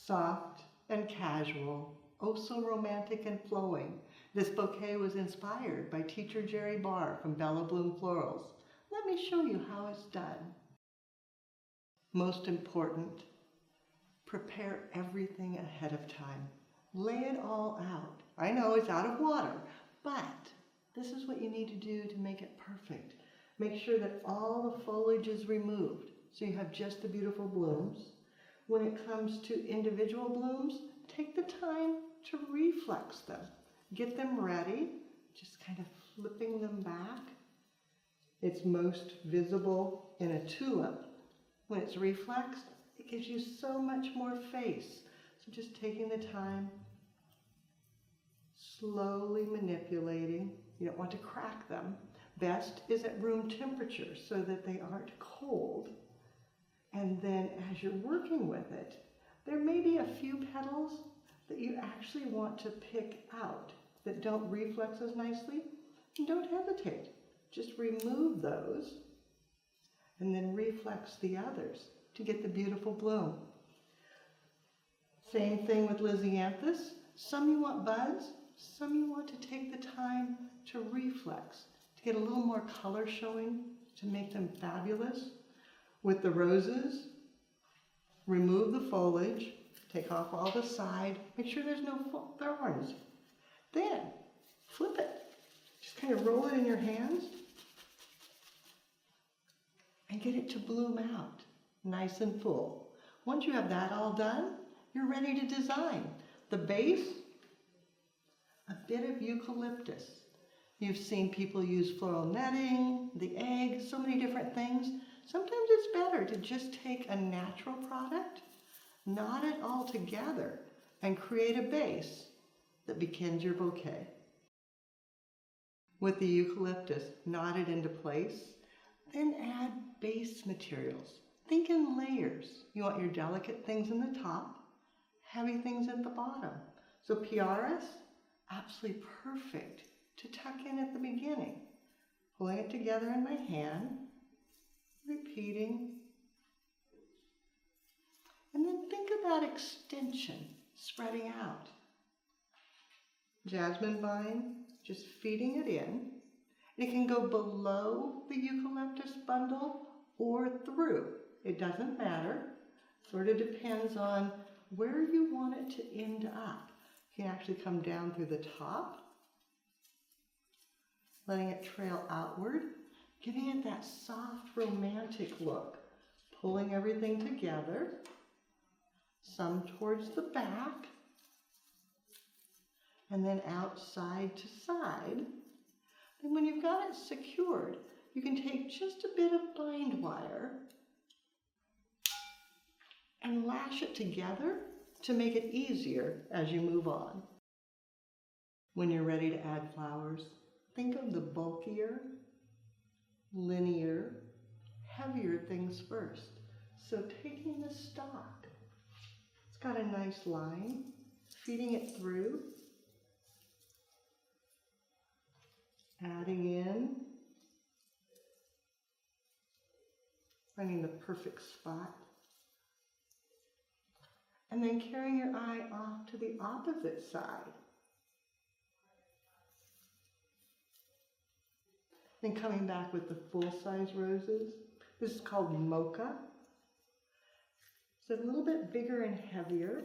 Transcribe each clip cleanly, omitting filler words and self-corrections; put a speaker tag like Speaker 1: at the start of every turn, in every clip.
Speaker 1: Soft and casual, oh so romantic and flowing. This bouquet was inspired by teacher Jerry Barr from Bella Bloom Florals. Let me show you how it's done. Most important, prepare everything ahead of time. Lay it all out. I know it's out of water, but this is what you need to do to make it perfect. Make sure that all the foliage is removed, so you have just the beautiful blooms. When it comes to individual blooms, take the time to reflex them. Get them ready, just kind of flipping them back. It's most visible in a tulip. When it's reflexed, it gives you so much more face. So just taking the time, slowly manipulating. You don't want to crack them. Best is at room temperature so that they aren't cold. And then as you're working with it, there may be a few petals that you actually want to pick out that don't reflex as nicely. And don't hesitate. Just remove those and then reflex the others to get the beautiful bloom. Same thing with lisianthus. Some you want buds, some you want to take the time to reflex, to get a little more color showing, to make them fabulous. With the roses, remove the foliage, take off all the side, make sure there's no thorns. Then, flip it. Just kind of roll it in your hands and get it to bloom out, nice and full. Once you have that all done, you're ready to design. The base, a bit of eucalyptus. You've seen people use floral netting, the eggs, so many different things. Sometimes it's better to just take a natural product, knot it all together, and create a base that begins your bouquet. With the eucalyptus knotted into place, then add base materials. Think in layers. You want your delicate things in the top, heavy things at the bottom. So pieris, absolutely perfect to tuck in at the beginning. Pulling it together in my hand, repeating. And then think about extension, spreading out. Jasmine vine, just feeding it in. It can go below the eucalyptus bundle or through. It doesn't matter. Sort of depends on where you want it to end up. You can actually come down through the top, letting it trail outward, giving it that soft, romantic look. Pulling everything together, some towards the back, and then out side to side. And when you've got it secured, you can take just a bit of bind wire and lash it together to make it easier as you move on. When you're ready to add flowers, think of the bulkier, linear, heavier things first. So taking the stalk, it's got a nice line, feeding it through, adding in, finding the perfect spot, and then carrying your eye off to the opposite side. Then coming back with the full-size roses. This is called mocha. It's a little bit bigger and heavier,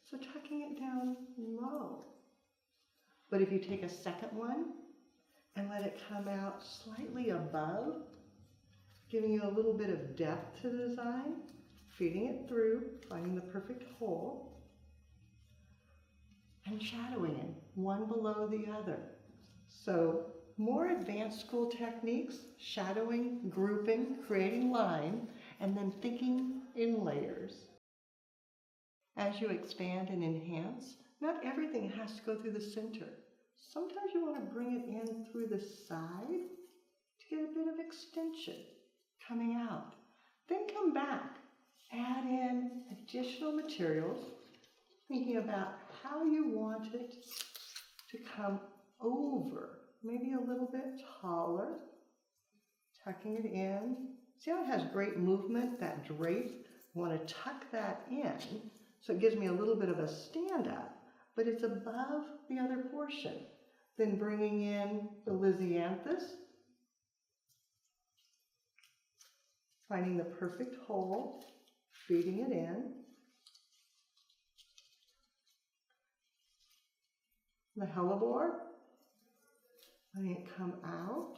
Speaker 1: so tucking it down low. But if you take a second one and let it come out slightly above, giving you a little bit of depth to the design, feeding it through, finding the perfect hole, and shadowing it, one below the other. So more advanced school techniques, shadowing, grouping, creating line, and then thinking in layers. As you expand and enhance, not everything has to go through the center. Sometimes you want to bring it in through the side to get a bit of extension coming out. Then come back, add in additional materials, thinking about how you want it to come over, maybe a little bit taller, tucking it in. See how it has great movement, that drape? You want to tuck that in So it gives me a little bit of a stand up, but it's above the other portion. Then bringing in the lisianthus, finding the perfect hole, feeding it in. The hellebore, letting it come out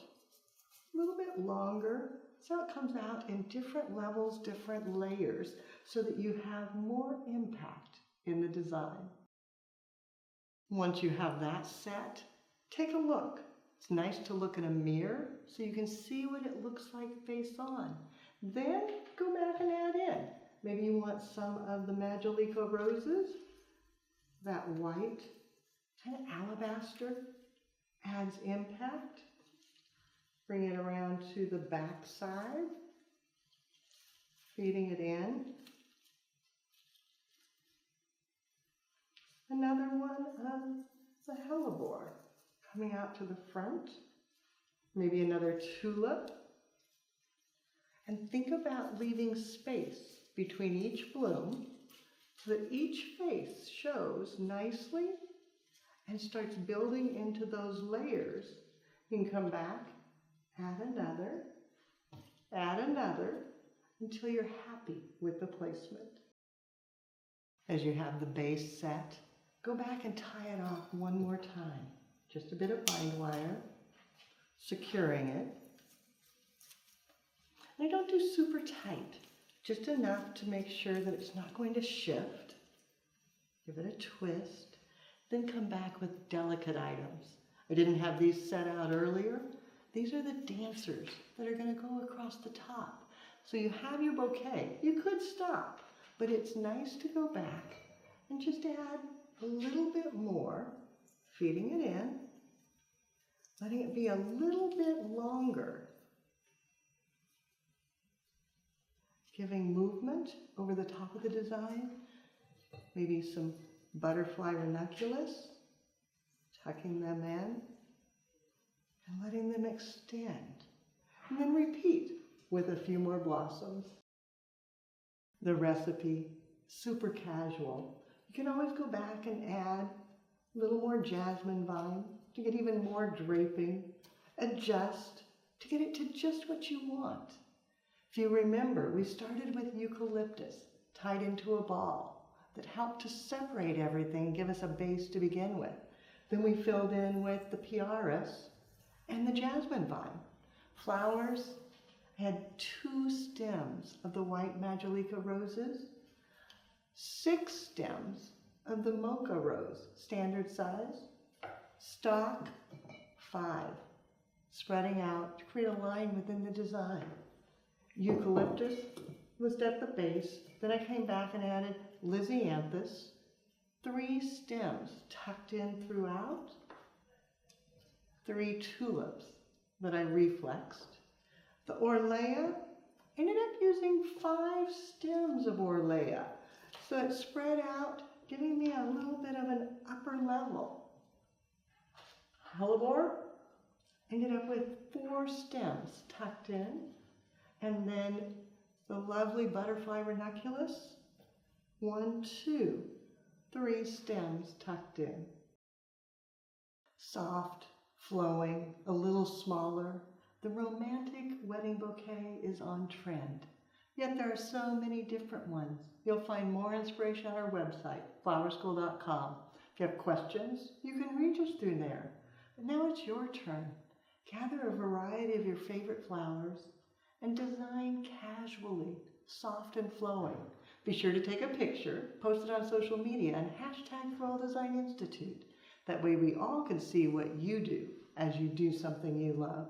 Speaker 1: a little bit longer. So it comes out in different levels, different layers, so that you have more impact in the design. Once you have that set, take a look. It's nice to look in a mirror so you can see what it looks like face on. Then go back and add in. Maybe you want some of the Majolica roses. That white kind of alabaster adds impact. Bring it around to the back side, feeding it in. Another one of the hellebore coming out to the front. Maybe another tulip. And think about leaving space between each bloom so that each face shows nicely and starts building into those layers. You can come back, add another, until you're happy with the placement. As you have the base set, go back and tie it off one more time. Just a bit of bind wire, securing it. And I don't do super tight, just enough to make sure that it's not going to shift. Give it a twist, then come back with delicate items. I didn't have these set out earlier. These are the dancers that are going to go across the top. So you have your bouquet. You could stop, but it's nice to go back and just add a little bit more, feeding it in, letting it be a little bit longer, giving movement over the top of the design, maybe some butterfly ranunculus, tucking them in, and letting them extend. And then repeat with a few more blossoms. The recipe, super casual. You can always go back and add a little more jasmine vine to get even more draping. Adjust to get it to just what you want. If you remember, we started with eucalyptus tied into a ball that helped to separate everything, give us a base to begin with. Then we filled in with the pieris and the jasmine vine. Flowers, I had 2 stems of the white Majolica roses, 6 stems of the mocha rose, standard size, stalk 5, spreading out to create a line within the design. Eucalyptus was at the base, then I came back and added lisianthus, 3 stems tucked in throughout, 3 tulips that I reflexed. The orlea, ended up using 5 stems of orlea, so it spread out, giving me a little bit of an upper level. Hellebore, ended up with 4 stems tucked in, and then the lovely butterfly ranunculus, 1, 2, 3 stems tucked in. Soft, flowing, a little smaller. The romantic wedding bouquet is on trend. Yet there are so many different ones. You'll find more inspiration on our website, flowerschool.com. If you have questions, you can reach us through there. But now it's your turn. Gather a variety of your favorite flowers and design casually, soft and flowing. Be sure to take a picture, post it on social media, and hashtag Floral Design Institute. That way we all can see what you do as you do something you love.